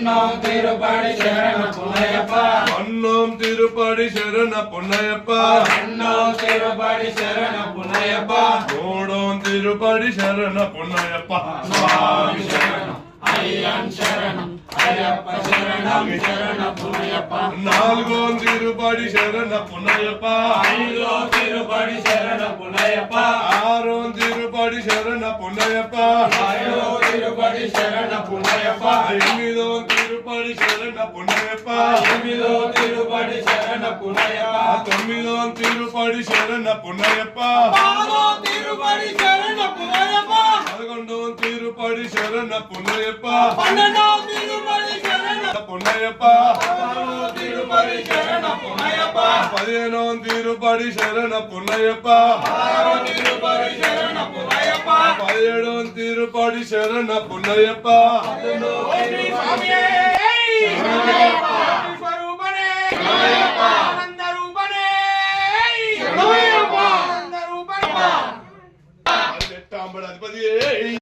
அண்ணோம் திருப்படி சரண புனையப்பா அண்ணோம் திருப்படி சரண புனையப்பா அண்ணோம் திருப்படி சரண புனையப்பா மூடோம் திருப்படி சரண புனையப்பா சுவாமி சரணம் ஐயன் சரணம் ஐயப்ப சரணம் சரண புனையப்பா நால்கோம் திருப்படி சரண புனையப்பா ஐந்தோம் திருப்படி சரண புனையப்பா ஆரோம் திருப்படி சரண புனையப்பா ஆறோம் திருப்படி சரண புனையப்பா எண்ணிதோம் திருப்படி சரண புனையப்பா எண்ணிதோம் திருப்படி சரண புனையப்பா తొమ్మిదోం తిరుపడి శరణ పున్నయ్యప్ప పదమూడోం తిరుపడి శరణ పునయ్యప్ప 11వ తిరుపడి శరణ పున్నయ్యప్ప 12వ తిరుపడి శరణ పున్నయ్యప్ప 13వ తిరుపడి శరణ పునయ్యప్ప 15వ తిరుపడి శరణ పున్నయ్యప్ప 16వ తిరుపడి శరణ పునయ్యప్ప 17వ తిరుపడి శరణ పున్నయ్యప్ప ఓంశ్రీ స్వామియే శరణయ్యప్ప స్వరూపనే శరణయ్యప్ప ఆనంద రూపనే శరణయ్యప్ప ఆనంద రూపనే ఎట్టాంబడి అధిపతియే